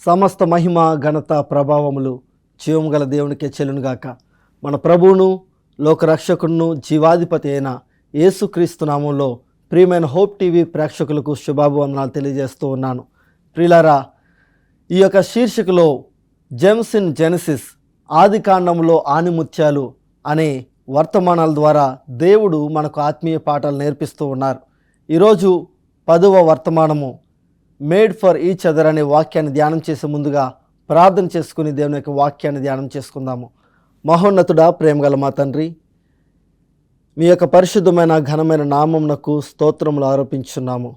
సమస్త మహిమ ఘనత ప్రభావములు జీవము గల దేవునికే చెల్లునుగాక. మన ప్రభువును లోకరక్షకుడును జీవాధిపతి అయిన యేసుక్రీస్తు నామంలో ప్రియమైన హోప్ టీవీ ప్రేక్షకులకు శుభాభివందనాలు తెలియజేస్తూ ఉన్నాను. ప్రియులారా, ఈ యొక్క శీర్షికలో జెమ్స్ ఇన్ జెనసిస్, ఆది కాండంలో ఆణిముత్యాలు అనే వర్తమానాల ద్వారా దేవుడు మనకు ఆత్మీయ పాఠాలు నేర్పిస్తూ ఉన్నారు. ఈరోజు 10వ వర్తమానము మేడ్ ఫర్ ఈచ్ అదర్ అనే వాక్యాన్ని ధ్యానం చేసే ముందుగా ప్రార్థన చేసుకుని దేవుని యొక్క వాక్యాన్ని ధ్యానం చేసుకుందాము. మహోన్నతుడా, ప్రేమగల మా తండ్రి, మీ యొక్క పరిశుద్ధమైన ఘనమైన నామమునకు స్తోత్రములు ఆరోపించున్నాము.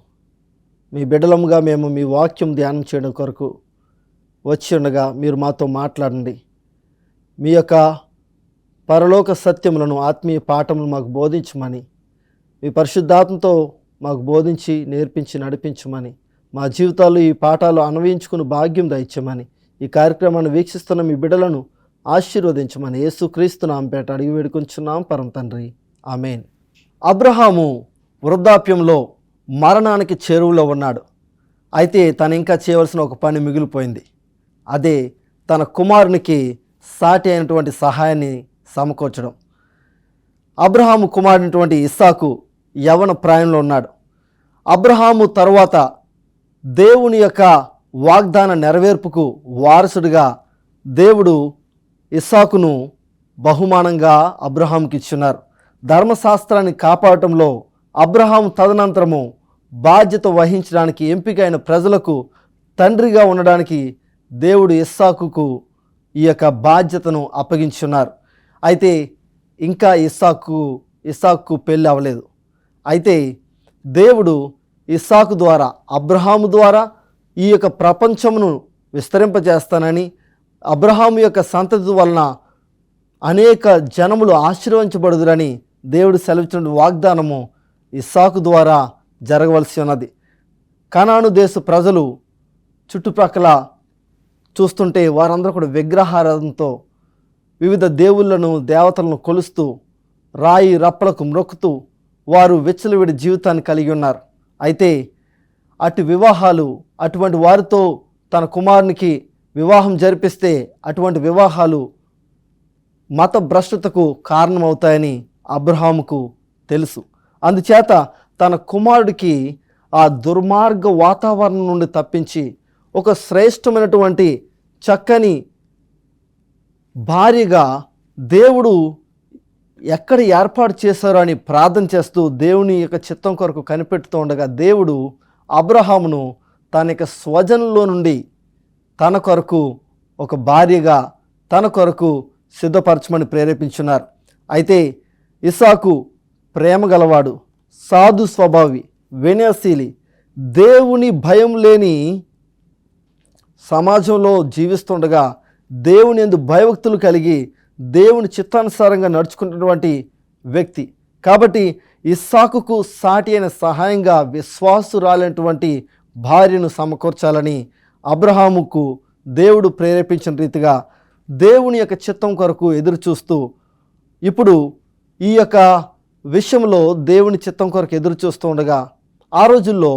మీ బిడ్డలముగా మేము మీ వాక్యం ధ్యానం చేయడం కొరకు వచ్చి ఉండగా మీరు మాతో మాట్లాడండి. మీ యొక్క పరలోక సత్యములను, ఆత్మీయ పాఠములు మాకు బోధించమని, మీ పరిశుద్ధాత్మతో మాకు బోధించి నేర్పించి నడిపించమని, మా జీవితాల్లో ఈ పాఠాలు అన్వయించుకుని భాగ్యం దయచేయమని, ఈ కార్యక్రమాన్ని వీక్షిస్తున్న మీ బిడ్డలను ఆశీర్వదించమని యేసుక్రీస్తు నామముపేట అడిగి వేడుకొంచున్నాం పరమ తండ్రి, ఆమేన్. అబ్రహాము వృద్ధాప్యంలో మరణానికి చేరువలో ఉన్నాడు. అయితే తను ఇంకా చేయవలసిన ఒక పని మిగిలిపోయింది. అదే తన కుమారునికి సాటి అయినటువంటి సహాయాన్ని సమకూర్చడం. అబ్రహాము కుమారుడైనటువంటి ఇస్సాకు యవ్వన ప్రాయంలో ఉన్నాడు. అబ్రహాము తరువాత దేవుని యొక్క వాగ్దాన నెరవేర్పుకు వారసుడిగా దేవుడు ఇస్సాకును బహుమానంగా అబ్రహాముకి ఇచ్చున్నారు. ధర్మశాస్త్రాన్ని కాపాడటంలో అబ్రహాము తదనంతరము బాధ్యత వహించడానికి ఎంపికైన ప్రజలకు తండ్రిగా ఉండడానికి దేవుడు ఇస్సాకుకు ఈ యొక్క బాధ్యతను అప్పగించున్నారు. అయితే ఇంకా ఇస్సాకు పెళ్ళి అవ్వలేదు. అయితే దేవుడు ఇస్సాకు ద్వారా, అబ్రహాము ద్వారా ఈ యొక్క ప్రపంచమును విస్తరింపజేస్తానని, అబ్రహాము యొక్క సంతతి వలన అనేక జనములు ఆశీర్వదించబడుదురని దేవుడు సెలవిచ్చిన వాగ్దానము ఇస్సాకు ద్వారా జరగవలసి ఉన్నది. కనాను దేశ ప్రజలు చుట్టుప్రక్కల చూస్తుంటే వారందరూ కూడా విగ్రహారాధనతో వివిధ దేవుళ్ళను, దేవతలను కొలుస్తూ రాయి రప్పలకు మ్రొక్కుతూ వారు విచ్చలవిడి జీవితాన్ని కలిగి ఉన్నారు. అయితే అటువంటి వారితో తన కుమారునికి వివాహం జరిపిస్తే అటువంటి వివాహాలు మత భ్రష్టతకు కారణమవుతాయని అబ్రహాముకు తెలుసు. అందుచేత తన కుమారుడికి ఆ దుర్మార్గ వాతావరణం నుండి తప్పించి ఒక శ్రేష్టమైనటువంటి చక్కని భార్యగా దేవుడు ఎక్కడ ఏర్పాటు చేశారో అని ప్రార్థన చేస్తూ దేవుని యొక్క చిత్తం కొరకు కనిపెడుతూ ఉండగా దేవుడు అబ్రహామును తన యొక్క స్వజనంలో నుండి తన కొరకు ఒక భార్యగా తన కొరకు సిద్ధపరచమని ప్రేరేపించున్నారు. అయితే ఇస్సాకు ప్రేమ గలవాడు, సాధు స్వభావి, వినయశీలి, దేవుని భయం లేని సమాజంలో జీవిస్తుండగా దేవుని యందు భయభక్తులు కలిగి దేవుని చిత్తానుసారంగా నడుచుకున్నటువంటి వ్యక్తి. కాబట్టి ఇస్సాకుకు సాటి అయిన సహాయంగా విశ్వాసురాలైనటువంటి భార్యను సమకూర్చాలని అబ్రహాముకు దేవుడు ప్రేరేపించిన రీతిగా దేవుని యొక్క చిత్తం కొరకు ఎదురు చూస్తూ, ఇప్పుడు ఈ యొక్క విషయంలో దేవుని చిత్తం కొరకు ఎదురు చూస్తూ ఉండగా ఆ రోజుల్లో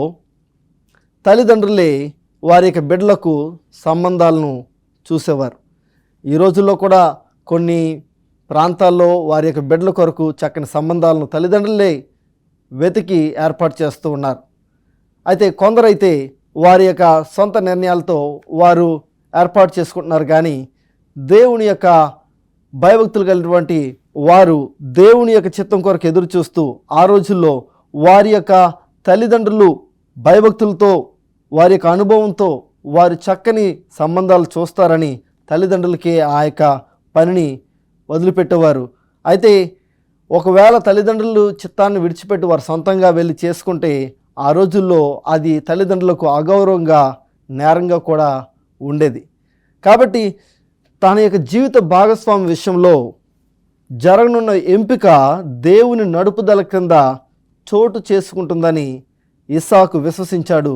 తల్లిదండ్రులే వారి యొక్క బిడ్డలకు సంబంధాలను చూసేవారు. ఈ రోజుల్లో కూడా కొన్ని ప్రాంతాల్లో వారి యొక్క బిడ్డల కొరకు చక్కని సంబంధాలను తల్లిదండ్రులే వెతికి ఏర్పాటు చేస్తూ ఉన్నారు. అయితే కొందరైతే వారి యొక్క సొంత నిర్ణయాలతో వారు ఏర్పాటు చేసుకుంటున్నారు. కానీ దేవుని యొక్క భయభక్తులు కలిగినటువంటి వారు దేవుని యొక్క చిత్తం కొరకు ఎదురు చూస్తూ ఆ రోజుల్లో వారి యొక్క తల్లిదండ్రులు భయభక్తులతో, వారి యొక్క అనుభవంతో వారు చక్కని సంబంధాలు చూస్తారని తల్లిదండ్రులకి ఆ యొక్క పనిని వదిలిపెట్టేవారు. అయితే ఒకవేళ తల్లిదండ్రులు చిత్తాన్ని విడిచిపెట్టి వారు సొంతంగా వెళ్ళి చేసుకుంటే ఆ రోజుల్లో అది తల్లిదండ్రులకు అగౌరవంగా, నేరంగా కూడా ఉండేది. కాబట్టి తన యొక్క జీవిత భాగస్వామి విషయంలో జరగనున్న ఎంపిక దేవుని నడుపుదల కింద చోటు చేసుకుంటుందని ఇస్సాకు విశ్వసించాడు.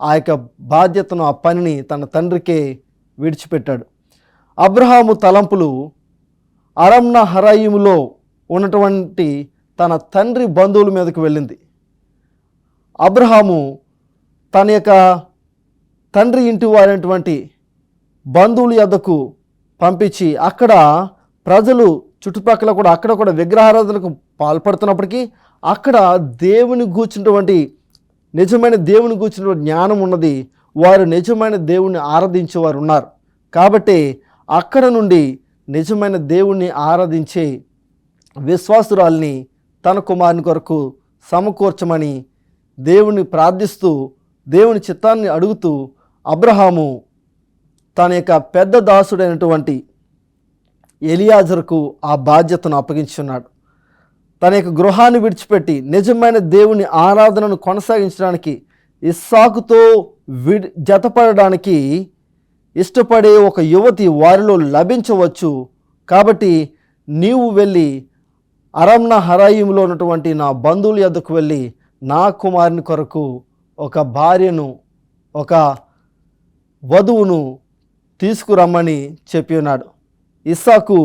ఆ యొక్క బాధ్యతను, ఆ పనిని తన తండ్రికే విడిచిపెట్టాడు. అబ్రహాము తలంపులు అరమ్నా హరాయిములో ఉన్నటువంటి తన తండ్రి బంధువుల మీదకు వెళ్ళింది. అబ్రహాము తన యొక్క తండ్రి ఇంటి వారైనటువంటి బంధువుల యొద్దకు పంపించి అక్కడ ప్రజలు చుట్టుపక్కల కూడా అక్కడ కూడా విగ్రహారాధనకు పాల్పడుతున్నప్పటికీ అక్కడ దేవుని గూర్చినటువంటి నిజమైన దేవుని గూర్చినటువంటి జ్ఞానం ఉన్నది. వారు నిజమైన దేవుణ్ణి ఆరాధించేవారు ఉన్నారు. కాబట్టి అక్కడ నుండి నిజమైన దేవుణ్ణి ఆరాధించే విశ్వాసురాల్ని తన కుమారుని కొరకు సమకూర్చమని దేవుని ప్రార్థిస్తూ దేవుని చిత్తాన్ని అడుగుతూ అబ్రహాము తన యొక్క పెద్ద దాసుడైనటువంటి ఎలియాజరుకు ఆ బాధ్యతను అప్పగించున్నాడు. తన యొక్క గృహాన్ని విడిచిపెట్టి నిజమైన దేవుని ఆరాధనను కొనసాగించడానికి ఇస్సాకుతో జతపడడానికి ఇష్టపడే ఒక యువతి వారిలో లభించవచ్చు. కాబట్టి నీవు వెళ్ళి అరమ్నా హరాయిములో ఉన్నటువంటి నా బంధువుల యొద్దకు వెళ్ళి నా కుమారుని కొరకు ఒక భార్యను, ఒక వధువును తీసుకురమ్మని చెప్పి ఉన్నాడు. ఇస్సాకు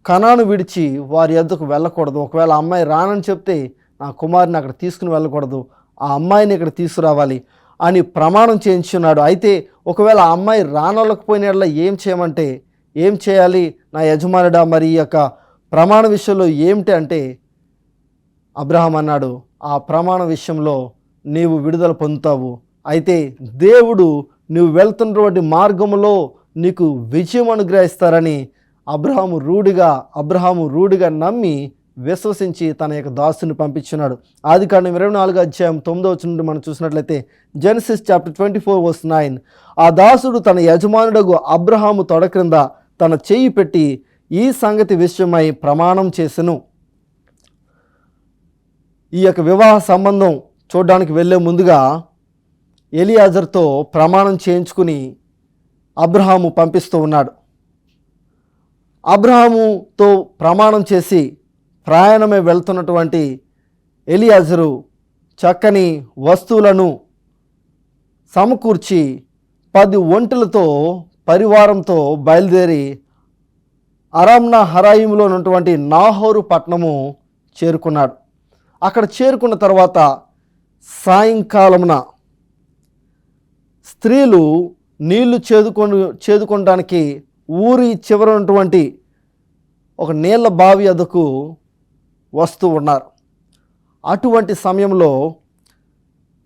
కనాను విడిచి వారి యొద్దకు వెళ్ళకూడదు. ఒకవేళ అమ్మాయి రానని చెప్తే నా కుమారుని అక్కడ తీసుకుని వెళ్ళకూడదు, ఆ అమ్మాయిని ఇక్కడ తీసుకురావాలి అని ప్రమాణం చేయించున్నాడు. అయితే ఒకవేళ ఆ అమ్మాయి రానొల్లకపోయిన ఏం చేయమంటే ఏం చేయాలి నా యజమానుడా, మరి ఈ యొక్క ప్రమాణ విషయంలో ఏమిటి అంటే అబ్రహాం అన్నాడు, ఆ ప్రమాణ విషయంలో నీవు విడుదల పొందుతావు. అయితే దేవుడు నువ్వు వెళ్తున్నటువంటి మార్గంలో నీకు విజయం అనుగ్రహిస్తారని అబ్రహాము రూఢిగా నమ్మి విశ్వసించి తన యొక్క దాసుని పంపించున్నాడు. ఆదికాండం 24:9 నుండి మనం చూసినట్లయితే జెనసిస్ చాప్టర్ 24:9 ఆ దాసుడు తన యజమానుడగు అబ్రహాము తొడ క్రింద తన చెయ్యి పెట్టి ఈ సంగతి విషయమై ప్రమాణం చేసెను. ఈ యొక్క వివాహ సంబంధం చూడడానికి వెళ్ళే ముందుగా ఎలియాజర్తో ప్రమాణం చేయించుకుని అబ్రహాము పంపిస్తూ ఉన్నాడు. అబ్రహాముతో ప్రమాణం చేసి ప్రయాణమే వెళ్తున్నటువంటి ఎలియాజరు చక్కని వస్తువులను సమకూర్చి 10 ఒంటెలతో పరివారంతో బయలుదేరి అరమ్నా హరాయిములో ఉన్నటువంటి నాహోరు పట్టణము చేరుకున్నాడు. అక్కడ చేరుకున్న తర్వాత సాయంకాలమున స్త్రీలు నీళ్లు చేదుకోవడానికి ఊరి చివర ఉన్నటువంటి ఒక నీళ్ల బావి వద్దకు వస్తూ ఉన్నారు. అటువంటి సమయంలో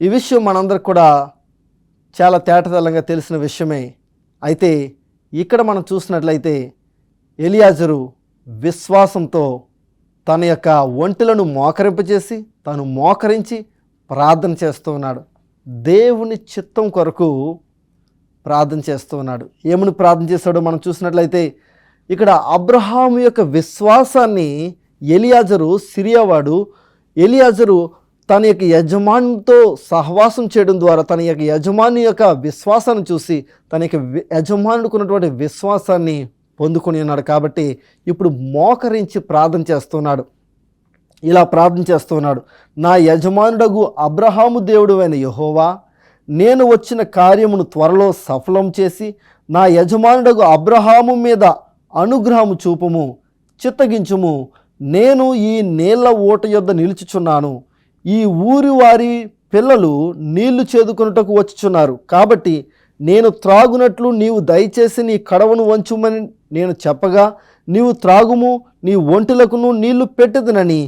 ఈ విషయం మనందరికి కూడా చాలా తేటతెల్లంగా తెలిసిన విషయమే. అయితే ఇక్కడ మనం చూసినట్లయితే ఎలియాజరు విశ్వాసంతో తన యొక్క ఒంటెలను మోకరింపచేసి తను మోకరించి ప్రార్థన చేస్తూ ఉన్నాడు. దేవుని చిత్తం కొరకు ప్రార్థన చేస్తూ ఉన్నాడు. ఏమని ప్రార్థన చేస్తాడో మనం చూసినట్లయితే ఇక్కడ అబ్రహాము యొక్క విశ్వాసాన్ని ఎలియాజరు సిరియావాడు ఎలియాజరు తన యొక్క యజమానితో సహవాసం చేయడం ద్వారా తన యొక్క యజమాని యొక్క విశ్వాసాన్ని చూసి తన యొక్క యజమానుడికి ఉన్నటువంటి విశ్వాసాన్ని పొందుకొని ఉన్నాడు. కాబట్టి ఇప్పుడు మోకరించి ప్రార్థన చేస్తున్నాడు. ఇలా ప్రార్థన చేస్తున్నాడు, నా యజమానుడగు అబ్రహాము దేవుడు అయిన యెహోవా, నేను వచ్చిన కార్యమును త్వరలో సఫలం చేసి నా యజమానుడగు అబ్రహాము మీద అనుగ్రహము చూపుము, చిత్తగించుము. నేను ఈ నీళ్ల ఊట యొద్ద నిలుచుచున్నాను. ఈ ఊరి వారి పిల్లలు నీళ్లు చేదుకొనుటకు వచ్చుచున్నారు. కాబట్టి నేను త్రాగునట్లు నీవు దయచేసి నీ కడవను వంచుమని నేను చెప్పగా నీవు త్రాగుము, నీ ఒంటెలకును నీళ్లు పెట్టెదనని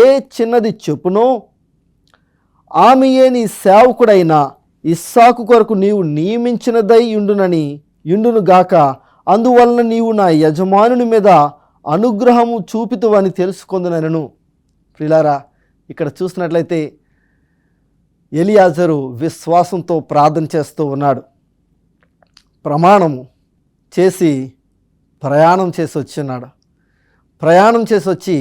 ఏ చిన్నది చెప్పునో ఆమెయే నీ సేవకుడైన ఇస్సాకు కొరకు నీవు నియమించినదై యుండునుగాక. అందువలన నీవు నా యజమానుని మీద అనుగ్రహము చూపితువని తెలుసుకొందునను. ప్రియులారా, ఇక్కడ చూసినట్లయితే ఎలియాజరు విశ్వాసంతో ప్రార్థన చేస్తూ ఉన్నాడు. ప్రమాణము చేసి ప్రయాణం చేసి వచ్చినాడు. ప్రయాణం చేసి వచ్చి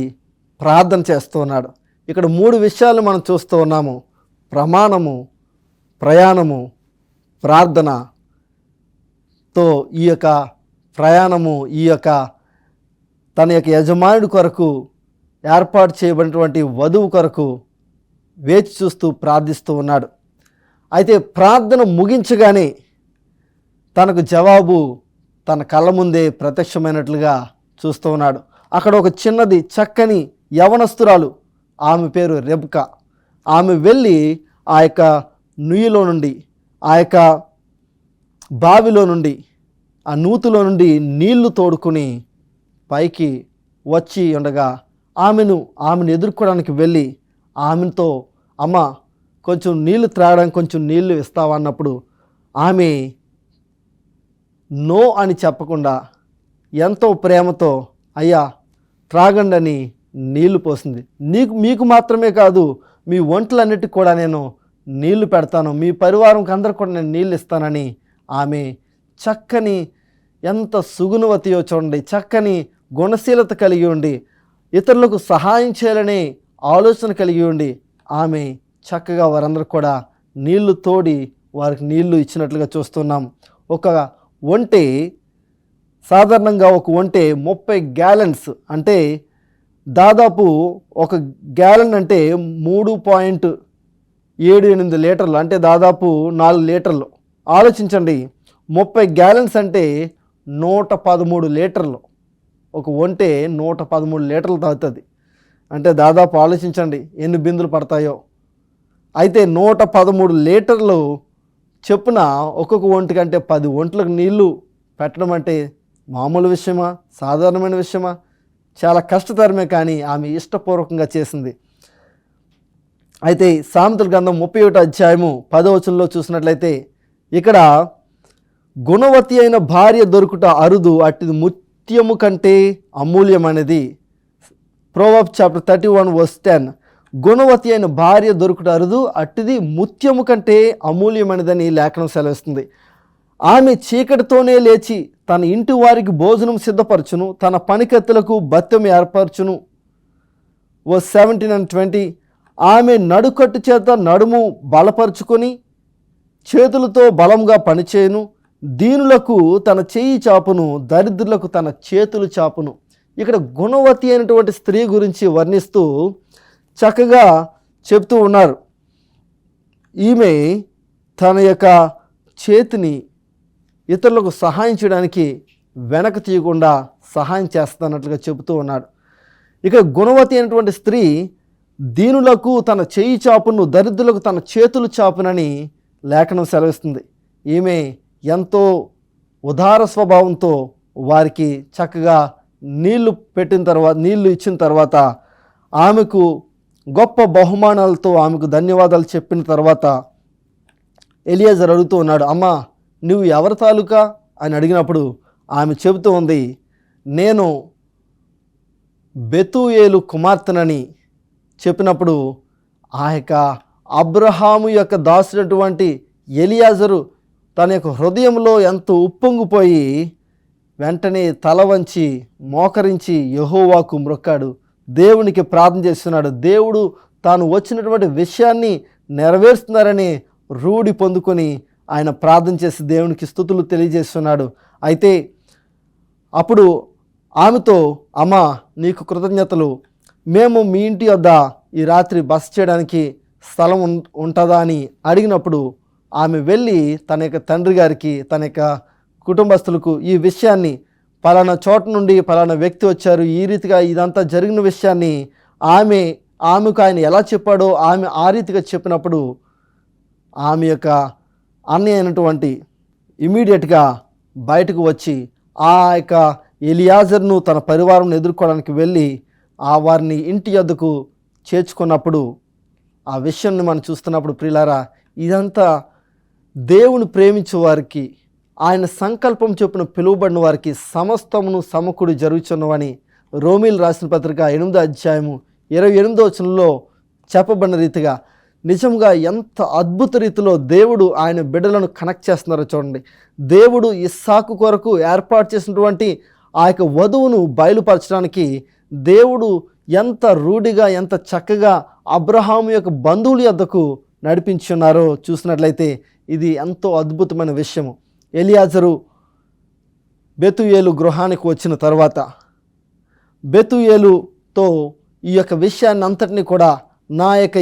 ప్రార్థన చేస్తూ ఉన్నాడు. ఇక్కడ 3 విషయాలు మనం చూస్తూ ఉన్నాము: ప్రమాణము, ప్రయాణము, ప్రార్థనతో ఈ యొక్క ప్రయాణము ఈ యొక్క తన యొక్క యజమానుడి కొరకు ఏర్పాటు చేయబడినటువంటి వధువు కొరకు వేచి చూస్తూ ప్రార్థిస్తూ ఉన్నాడు. అయితే ప్రార్థన ముగించగానే తనకు జవాబు తన కళ్ళ ముందే ప్రత్యక్షమైనట్లుగా చూస్తూ ఉన్నాడు. అక్కడ ఒక చిన్నది చక్కని యవనస్తురాలు, ఆమె పేరు రెబ్కా. ఆమె వెళ్ళి ఆ యొక్క నుయ్యిలో నుండి ఆ యొక్క బావిలో నుండి ఆ నూతిలో నుండి నీళ్లు తోడుకుని పైకి వచ్చి ఉండగా ఆమెను ఎదుర్కోవడానికి వెళ్ళి ఆమెతో అమ్మ కొంచెం నీళ్లు త్రాగడానికి కొంచెం నీళ్లు ఇస్తావా అన్నప్పుడు ఆమె నో అని చెప్పకుండా ఎంతో ప్రేమతో అయ్యా త్రాగండి అని నీళ్లు పోసింది. మీకు మాత్రమే కాదు, మీ ఒంట్లన్నిటికి కూడా నేను నీళ్లు పెడతాను, మీ పరివారంకి అందరికి కూడా నేను నీళ్ళు ఇస్తానని ఆమె చక్కని, ఎంత సుగుణవతియో చూడండి, చక్కని గుణశీలత కలిగి ఉండి ఇతరులకు సహాయం చేయాలనే ఆలోచన కలిగి ఉండి ఆమె చక్కగా వారందరూ కూడా నీళ్లు తోడి వారికి నీళ్లు ఇచ్చినట్లుగా చూస్తున్నాం. ఒక ఒంటె సాధారణంగా ఒక ఒంటె 30 గ్యాలన్స్ అంటే దాదాపు 1 గ్యాలన్ అంటే 3.78 లీటర్లు అంటే దాదాపు 4 లీటర్లు. ఆలోచించండి, 30 గ్యాలన్స్ అంటే 113 లీటర్లు. ఒక ఒంటె 113 లీటర్లు తాగుతుంది అంటే దాదాపు ఆలోచించండి ఎన్ని బిందులు పడతాయో. అయితే 113 లీటర్లు చెప్పున ఒక్కొక్క ఒంటికంటే 10 ఒంట్లకు నీళ్లు పెట్టడం అంటే మామూలు విషయమా, సాధారణమైన విషయమా? చాలా కష్టతరమే, కానీ ఆమె ఇష్టపూర్వకంగా చేసింది. అయితే సామెతల గ్రంథం 31వ అధ్యాయము 10వ వచనంలో చూసినట్లయితే ఇక్కడ గుణవతి అయిన భార్య దొరుకుట అరుదు, అట్టిది ముత్యము కంటే అమూల్యమైనది. ప్రోవర్బ్స్ చాప్టర్ 31:10 గుణవతి అయిన భార్య దొరుకుట అరుదు, అట్టిది ముత్యము కంటే అమూల్యమైనదని లేఖనం సెలవిస్తుంది. ఆమె చీకటితోనే లేచి తన ఇంటి వారికి భోజనం సిద్ధపరచును, తన పనికత్తులకు బత్తెం ఏర్పరచును. వర్స్ 17 and 20 ఆమె నడుకట్టు చేత నడుము బలపరుచుకొని చేతులతో బలంగా పనిచేయును, దీనులకు తన చెయ్యి చాపును, దరిద్రులకు తన చేతులు చాపును. ఇక్కడ గుణవతి అయినటువంటి స్త్రీ గురించి వర్ణిస్తూ చక్కగా చెప్తూ ఉన్నారు. ఈమె తన యొక్క చేతిని ఇతరులకు సహాయం చేయడానికి వెనక తీయకుండా సహాయం చేస్తున్నట్లుగా చెబుతూ ఉన్నాడు. ఇక గుణవతి అయినటువంటి స్త్రీ దీనులకు తన చెయ్యి చాపును, దరిద్రులకు తన చేతులు చాపునని లేఖనం సెలవిస్తుంది. ఈమె ఎంతో ఉదార స్వభావంతో వారికి చక్కగా నీళ్లు ఇచ్చిన తర్వాత ఆమెకు గొప్ప బహుమానాలతో ఆమెకు ధన్యవాదాలు చెప్పిన తర్వాత ఎలియాజరు అడుగుతూ ఉన్నాడు, అమ్మా నువ్వు ఎవరి తాలూకా అని అడిగినప్పుడు ఆమె చెబుతూ ఉంది, నేను బెతూయేలు కుమార్తెనని చెప్పినప్పుడు ఆ యొక్క అబ్రహాము యొక్క దాసుడటువంటి ఎలియాజరు తన యొక్క హృదయంలో ఎంతో ఉప్పొంగిపోయి వెంటనే తల వంచి మోకరించి యెహోవాకు మ్రొక్కాడు, దేవునికి ప్రార్థన చేస్తున్నాడు. దేవుడు తాను వచ్చినటువంటి విషయాన్ని నెరవేరుస్తున్నారని రూఢి పొందుకొని ఆయన ప్రార్థన చేసి దేవునికి స్తుతులు తెలియజేస్తున్నాడు. అయితే అప్పుడు ఆమెతో, అమ్మా నీకు కృతజ్ఞతలు, మేము మీ ఇంటి వద్ద ఈ రాత్రి బస చేయడానికి స్థలం ఉంటుందా అని అడిగినప్పుడు ఆమె వెళ్ళి తన యొక్క తండ్రి గారికి, తన యొక్క కుటుంబస్తులకు ఈ విషయాన్ని, పలానా చోట నుండి పలానా వ్యక్తి వచ్చారు, ఈ రీతిగా ఇదంతా జరిగిన విషయాన్ని ఆమెకు ఆయన ఎలా చెప్పాడో ఆమె ఆ రీతిగా చెప్పినప్పుడు ఆమె యొక్క అన్నయ్య అయినటువంటి ఇమీడియట్గా బయటకు వచ్చి ఆ యొక్క ఎలియాజర్ను తన పరివారం ఎదుర్కోవడానికి వెళ్ళి వారిని ఇంటి వద్దకు చేర్చుకున్నప్పుడు ఆ విషయాన్ని మనం చూస్తున్నప్పుడు ప్రియులారా, ఇదంతా దేవుని ప్రేమించే వారికి, ఆయన సంకల్పం చొప్పున పిలువబడిన వారికి సమస్తమును సమకూడి జరుగుచున్నవని రోమీలు రాసిన పత్రిక 8వ అధ్యాయము 28వ వచనంలో చెప్పబడిన రీతిగా నిజంగా ఎంత అద్భుత రీతిలో దేవుడు ఆయన బిడ్డలను కనెక్ట్ చేస్తున్నారో చూడండి. దేవుడు ఇస్సాకు కొరకు ఏర్పాటు చేసినటువంటి ఆ యొక్క వధువును బయలుపరచడానికి దేవుడు ఎంత రూఢిగా, ఎంత చక్కగా అబ్రహాము యొక్క బంధువుల యొద్దకు నడిపించున్నారో చూసినట్లయితే ఇది ఎంతో అద్భుతమైన విషయము. ఎలియాజరు బెతూయేలు గృహానికి వచ్చిన తర్వాత బెతూయేలుతో ఈ యొక్క విషయాన్ని అంతటినీ కూడా నా యొక్క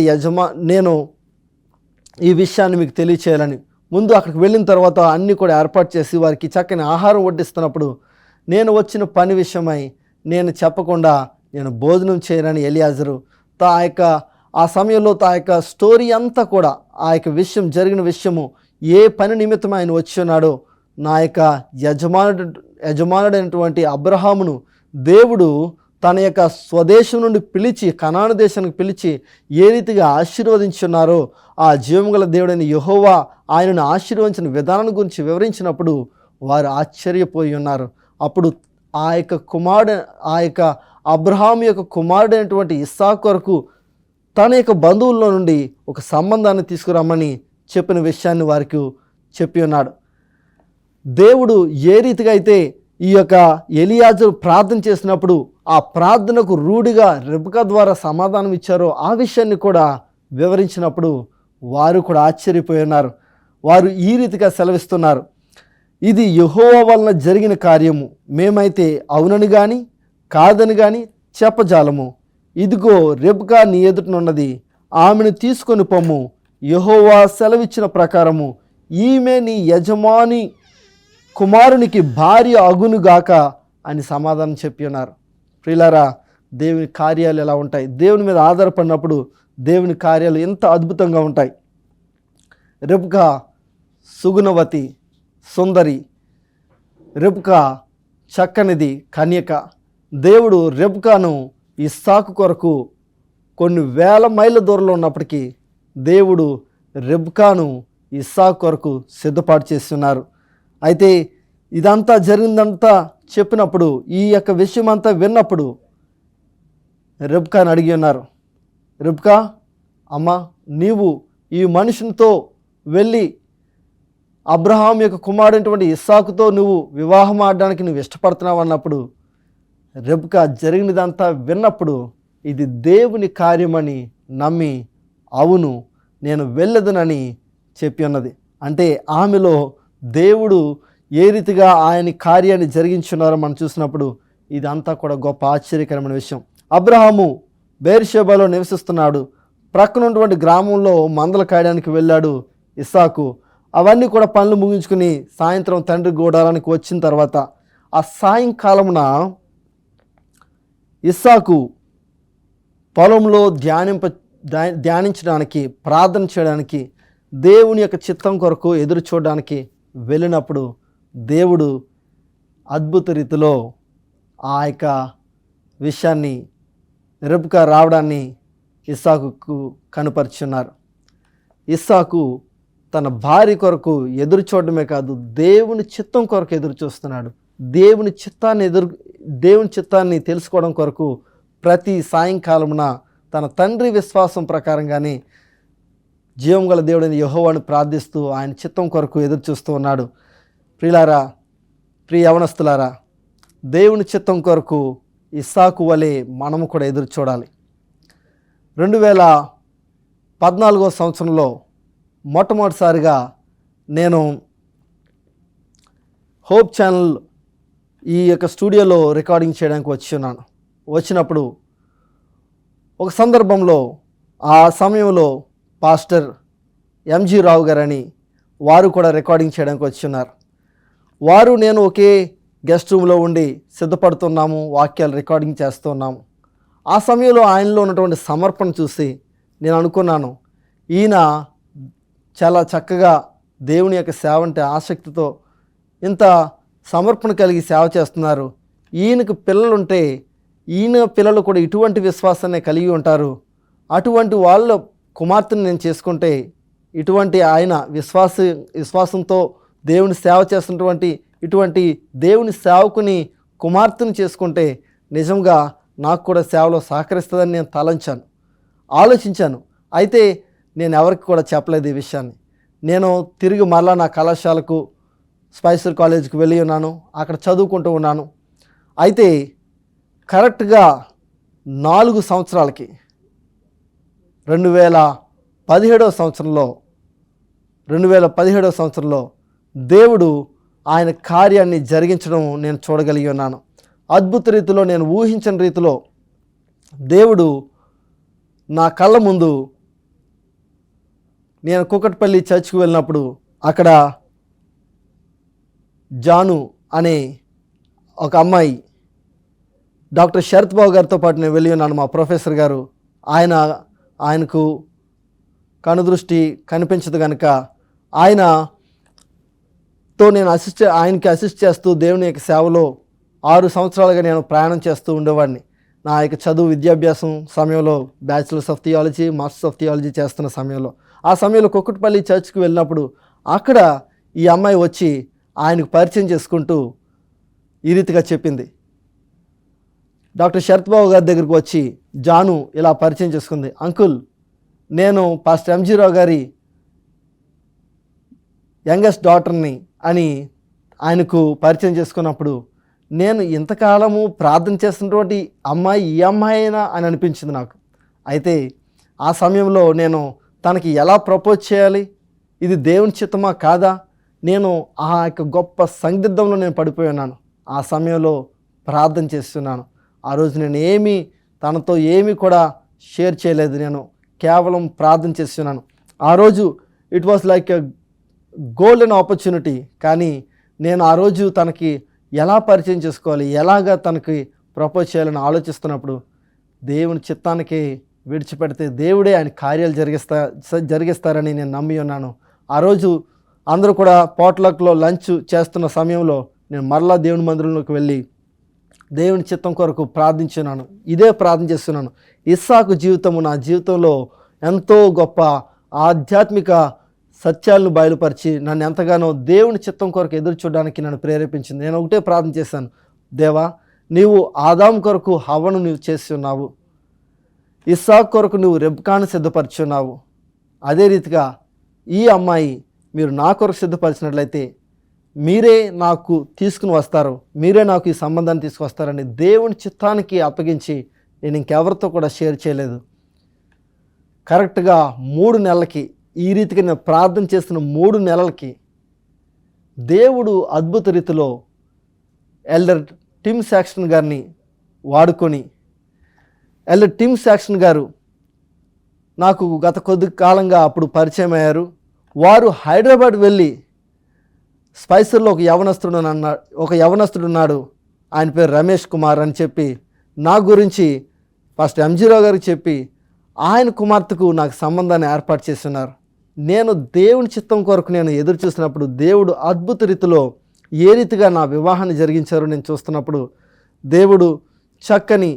నేను ఈ విషయాన్ని మీకు తెలియచేయాలని ముందు అక్కడికి వెళ్ళిన తర్వాత అన్నీ కూడా ఏర్పాటు చేసి వారికి చక్కని ఆహారం వడ్డిస్తున్నప్పుడు నేను వచ్చిన పని విషయమై నేను చెప్పకుండా నేను భోజనం చేయనని ఎలియాజరు ఆ సమయంలో తా యొక్క స్టోరీ అంతా కూడా ఆ యొక్క విషయం జరిగిన విషయము ఏ పని నిమిత్తం ఆయన వచ్చి ఉన్నాడో నా యొక్క యజమానుడైనటువంటి అబ్రహామును దేవుడు తన యొక్క స్వదేశం నుండి పిలిచి కనాను దేశానికి పిలిచి ఏ రీతిగా ఆశీర్వదించున్నారో ఆ జీవముగల దేవుడైన యెహోవా ఆయనను ఆశీర్వదించిన విధానం గురించి వివరించినప్పుడు వారు ఆశ్చర్యపోయి ఉన్నారు. అప్పుడు ఆ యొక్క అబ్రహాము యొక్క కుమారుడైనటువంటి ఇస్సాకు కొరకు తన యొక్క బంధువుల్లో నుండి ఒక సంబంధాన్ని తీసుకురమ్మని చెప్పిన విషయాన్ని వారికి చెప్పి ఉన్నాడు. దేవుడు ఏ రీతిగా అయితే ఈ యొక్క ఎలియాజరు ప్రార్థన చేసినప్పుడు ఆ ప్రార్థనకు రూఢిగా రెబెకా ద్వారా సమాధానం ఇచ్చారో ఆ విషయాన్ని కూడా వివరించినప్పుడు వారు కూడా ఆశ్చర్యపోయి ఉన్నారు. వారు ఈ రీతిగా సెలవిస్తున్నారు, ఇది యెహోవా వలన జరిగిన కార్యము, మేమైతే అవునని కానీ కాదని కానీ చెప్పజాలము. ఇదిగో రెబెకా నీ ఎదుటనున్నది, ఆమెను తీసుకొని పొమ్ము, యెహోవా సెలవిచ్చిన ప్రకారము ఈమె నీ యజమాని కుమారునికి భార్య అగునుగాక అని సమాధానం చెప్పి ఉన్నారు. ప్రియులారా, దేవుని కార్యాలు ఎలా ఉంటాయి? దేవుని మీద ఆధారపడినప్పుడు దేవుని కార్యాలు ఎంత అద్భుతంగా ఉంటాయి. రెబెకా సుగుణవతి, సుందరి. రెబెకా చక్కనిది, కన్యక. దేవుడు రెబెకాను ఇస్సాకు కొరకు కొన్ని వేల మైళ్ళ దూరంలో ఉన్నప్పటికీ దేవుడు రెబెకాను ఇస్సాకు కొరకు సిద్ధపాటు చేస్తున్నారు. అయితే ఇదంతా జరిగిందంతా చెప్పినప్పుడు, ఈ యొక్క విషయం అంతా విన్నప్పుడు రెబెకాను అడిగి ఉన్నారు, రెబెకా అమ్మా, నీవు ఈ మనుషునితో వెళ్ళి అబ్రహాం యొక్క కుమారుడైనటువంటి ఇస్సాకుతో నువ్వు వివాహం ఆడడానికి నువ్వు ఇష్టపడుతున్నావు అన్నప్పుడు రెబెకా జరిగినదంతా విన్నప్పుడు ఇది దేవుని కార్యమని నమ్మి అవును నేను వెళ్ళదనని చెప్పి ఉన్నది. అంటే ఆమెలో దేవుడు ఏ రీతిగా ఆయన కార్యాన్ని జరిగించున్నారో మనం చూసినప్పుడు ఇదంతా కూడా గొప్ప ఆశ్చర్యకరమైన విషయం. అబ్రహాము బెయేర్షెబాలో నివసిస్తున్నాడు. ప్రక్కనున్నటువంటి గ్రామంలో మందలు కాయడానికి వెళ్ళాడు ఇస్సాకు. అవన్నీ కూడా పనులు ముగించుకుని సాయంత్రం తండ్రి గూడారానికి వచ్చిన తర్వాత ఆ సాయంకాలమున ఇస్సాకు పొలంలో ధ్యానించడానికి, ప్రార్థన చేయడానికి, దేవుని యొక్క చిత్తం కొరకు ఎదురు చూడడానికి వెళ్ళినప్పుడు దేవుడు అద్భుత రీతిలో ఆ యొక్క విషయాన్ని రెబెకా రావడాన్ని ఇస్సాకుకు కనుపరుచున్నారు. ఇస్సాకు తన భార్య కొరకు ఎదురు చూడడమే కాదు, దేవుని చిత్తం కొరకు ఎదురు చూస్తున్నాడు. దేవుని చిత్తాన్ని తెలుసుకోవడం కొరకు ప్రతి సాయంకాలమున తన తండ్రి విశ్వాసం ప్రకారంగానే జీవం గల దేవుడైన యెహోవాను ప్రార్థిస్తూ ఆయన చిత్తం కొరకు ఎదురు చూస్తూ ఉన్నాడు. ప్రియులారా, ప్రియ యవనస్తులారా, దేవుని చిత్తం కొరకు ఇస్సాకు వలె మనము కూడా ఎదురు చూడాలి. 2014 సంవత్సరంలో మొట్టమొదటిసారిగా నేను హోప్ ఛానల్ ఈ యొక్క స్టూడియోలో రికార్డింగ్ చేయడానికి వచ్చినప్పుడు ఒక సందర్భంలో ఆ సమయంలో పాస్టర్ ఎంజీ రావు గారని వారు కూడా రికార్డింగ్ చేయడానికి ఉన్నారు. వారు నేను ఒకే గెస్ట్ రూమ్లో ఉండి సిద్ధపడుతున్నాము, వాక్యాలు రికార్డింగ్ చేస్తున్నాము. ఆ సమయంలో ఆయనలో ఉన్నటువంటి సమర్పణ చూసి నేను అనుకున్నాను, ఈయన చాలా చక్కగా దేవుని యొక్క సేవ అంటే ఆసక్తితో ఇంత సమర్పణ కలిగి సేవ చేస్తున్నారు. ఈయనకు పిల్లలుంటే ఈయన పిల్లలు కూడా ఇటువంటి విశ్వాసాన్ని కలిగి ఉంటారు. అటువంటి వాళ్ళ కుమార్తెను నేను చేసుకుంటే ఇటువంటి ఆయన విశ్వాసంతో దేవుని సేవ చేస్తున్నటువంటి ఇటువంటి దేవుని సేవకుని కుమార్తెను చేసుకుంటే నిజంగా నాకు కూడా సేవలో సహకరిస్తుందని నేను ఆలోచించాను. అయితే నేను ఎవరికి కూడా చెప్పలేదు ఈ విషయాన్ని. నేను తిరిగి మరలా నా కళాశాలకు స్పైసర్ కాలేజీకి వెళ్ళి ఉన్నాను, అక్కడ చదువుకుంటూ ఉన్నాను. అయితే కరెక్ట్గా 4 సంవత్సరాలకి 2017 సంవత్సరంలో దేవుడు ఆయన కార్యాన్ని జరిగించడం నేను చూడగలిగి ఉన్నాను. అద్భుత రీతిలో, నేను ఊహించని రీతిలో దేవుడు నా కళ్ళ ముందు, నేను కూకట్పల్లి చర్చ్కి వెళ్ళినప్పుడు అక్కడ జాను అనే ఒక అమ్మాయి, డాక్టర్ శరత్ బాబు గారితో పాటు నేను వెళ్ళి ఉన్నాను. మా ప్రొఫెసర్ గారు, ఆయనకు కనుదృష్టి కనిపించదు కనుక ఆయనతో నేను ఆయనకి అసిస్ట్ చేస్తూ దేవుని యొక్క సేవలో 6 సంవత్సరాలుగా నేను ప్రయాణం చేస్తూ ఉండేవాడిని. నా యొక్క చదువు విద్యాభ్యాసం సమయంలో bachelors of theology, masters of theology చేస్తున్న సమయంలో, ఆ సమయంలో కుక్కట్పల్లి చర్చ్కి వెళ్ళినప్పుడు అక్కడ ఈ అమ్మాయి వచ్చి ఆయనకు పరిచయం చేసుకుంటూ ఈ రీతిగా చెప్పింది. డాక్టర్ శరత్ బాబు గారి దగ్గరికి వచ్చి జాను ఇలా పరిచయం చేసుకుంది. అంకుల్, నేను పాస్టర్ ఎంజీ రావు గారి యంగెస్ట్ డాటర్ని అని ఆయనకు పరిచయం చేసుకున్నప్పుడు, నేను ఇంతకాలము ప్రార్థన చేస్తున్నటువంటి అమ్మాయి ఈ అమ్మాయినా అని అనిపించింది నాకు. అయితే ఆ సమయంలో నేను తనకి ఎలా ప్రపోజ్ చేయాలి, ఇది దేవుని చిత్తమా కాదా, నేను ఆ యొక్క గొప్ప సందిగ్ధంలో నేను పడిపోయి ఉన్నాను. ఆ సమయంలో ప్రార్థన చేస్తున్నాను. ఆ రోజు నేను తనతో ఏమీ కూడా షేర్ చేయలేదు, నేను కేవలం ప్రార్థన చేస్తున్నాను. ఆ రోజు it was like a golden opportunity. కానీ నేను ఆ రోజు తనకి ఎలా పరిచయం చేసుకోవాలి, ఎలాగా తనకి ప్రపోజ్ చేయాలని ఆలోచిస్తున్నప్పుడు దేవుని చిత్తానికి విడిచిపెడితే దేవుడే ఆయన కార్యాలు జరిగిస్తారని నేను నమ్మి ఉన్నాను. ఆ రోజు అందరూ కూడా పాట్లక్లో లంచ్ చేస్తున్న సమయంలో నేను మరలా దేవుని మందిరంలోకి వెళ్ళి దేవుని చిత్తం కొరకు ప్రార్థించున్నాను. ఇదే ప్రార్థన చేస్తున్నాను. ఇస్సాకు జీవితము నా జీవితంలో ఎంతో గొప్ప ఆధ్యాత్మిక సత్యాలను బయలుపరిచి నన్ను ఎంతగానో దేవుని చిత్తం కొరకు ఎదురు చూడడానికి నన్ను ప్రేరేపించింది. నేను ఒకటే ప్రార్థన చేశాను, దేవా, నీవు ఆదాము కొరకు హవ్వను నీవు చేసి ఉన్నావు, ఇస్సాకు కొరకు నువ్వు రెబ్కాను సిద్ధపరచున్నావు. అదే రీతిగా ఈ అమ్మాయి మీరు నా కొరకు సిద్ధపరిచినట్లయితే మీరే నాకు తీసుకుని వస్తారు, మీరే నాకు ఈ సంబంధాన్ని తీసుకువస్తారని దేవుని చిత్తానికి అప్పగించి నేను ఇంకెవరితో కూడా షేర్ చేయలేదు. కరెక్ట్గా 3 నెలలకి ఈ రీతిగా నేను ప్రార్థన చేస్తున్న 3 నెలలకి దేవుడు అద్భుత రీతిలో ఎల్డర్ టిమ్ శాక్సన్ గారిని వాడుకొని, ఎల్డర్ టిమ్ శాక్సన్ గారు నాకు గత కొద్ది కాలంగా అప్పుడు పరిచయం అయ్యారు. వారు హైదరాబాద్ వెళ్ళి స్పైసర్లో ఒక యవనస్తుడు ఉన్నాడు, ఆయన పేరు రమేష్ కుమార్ అని చెప్పి నా గురించి పాస్టర్ ఎంజీ రావు గారికి చెప్పి ఆయన కుమార్తెకు నాకు సంబంధాన్ని ఏర్పాటు చేస్తున్నారు. నేను దేవుని చిత్తం కొరకు నేను ఎదురు చూసినప్పుడు దేవుడు అద్భుత రీతిలో ఏ రీతిగా నా వివాహాన్ని జరిగించారో నేను చూస్తున్నప్పుడు దేవుడు చక్కని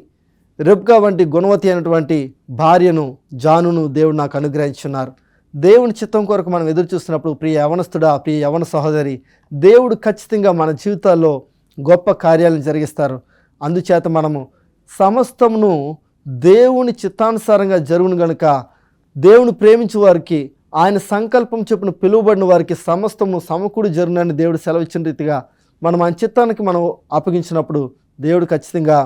రెబ్కా వంటి గుణవతి అయినటువంటి భార్యను జానును దేవుడు నాకు అనుగ్రహించున్నారు. దేవుని చిత్తం కొరకు మనం ఎదురు చూస్తున్నప్పుడు ప్రియ యవనస్తుడా, ప్రియ యవన సహోదరి, దేవుడు ఖచ్చితంగా మన జీవితాల్లో గొప్ప కార్యాలను జరిగిస్తారు. అందుచేత మనము సమస్తమును దేవుని చిత్తానుసారంగా జరుగును గనుక దేవుని ప్రేమించే వారికి, ఆయన సంకల్పం చొప్పున పిలువబడిన వారికి సమస్తము సమకూడి జరుగునని దేవుడు సెలవిచ్చిన రీతిగా మనం ఆయన చిత్తానికి మనం అప్పగించినప్పుడు దేవుడు ఖచ్చితంగా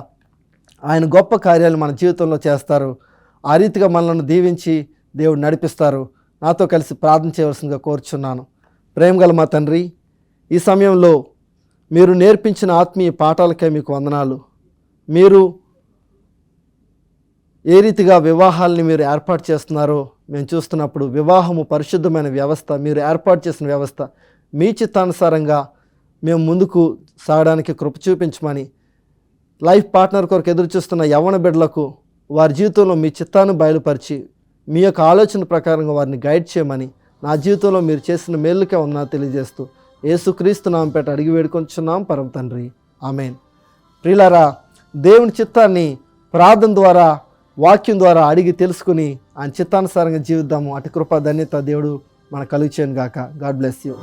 ఆయన గొప్ప కార్యాలు మన జీవితంలో చేస్తారు. ఆ రీతిగా మనల్ని దీవించి దేవుడు నడిపిస్తారు. నాతో కలిసి ప్రార్థన చేయవలసిందిగా కోరుచున్నాను. ప్రేమగల మా తండ్రి, ఈ సమయంలో మీరు నేర్పించిన ఆత్మీయ పాఠాలకే మీకు వందనాలు. మీరు ఏ రీతిగా వివాహాలని మీరు ఏర్పాటు చేస్తున్నారో మేము చూస్తున్నప్పుడు వివాహము పరిశుద్ధమైన వ్యవస్థ, మీరు ఏర్పాటు చేసిన వ్యవస్థ, మీ చిత్తానుసారంగా మేము ముందుకు సాగడానికి కృప చూపించమని, లైఫ్ పార్ట్నర్ కొరకు ఎదురు చూస్తున్న యవ్వన బిడ్డలకు వారి జీవితంలో మీ చిత్తాన్ని బయలుపరిచి మీ యొక్క ఆలోచన ప్రకారంగా వారిని గైడ్ చేయమని, నా జీవితంలో మీరు చేసిన మేలుకే ఉన్నా తెలియజేస్తూ యేసుక్రీస్తు నామం పేట అడిగి వేడుకొంచున్నాం పరమ తండ్రి, ఆమేన్. ప్రియులారా, దేవుని చిత్తాన్ని ప్రార్థన ద్వారా, వాక్యం ద్వారా అడిగి తెలుసుకుని ఆయన చిత్తానుసారంగా జీవిద్దాము. అటు కృప ధన్యత దేవుడు మనకు కలుగు చేయను గాక. God bless you.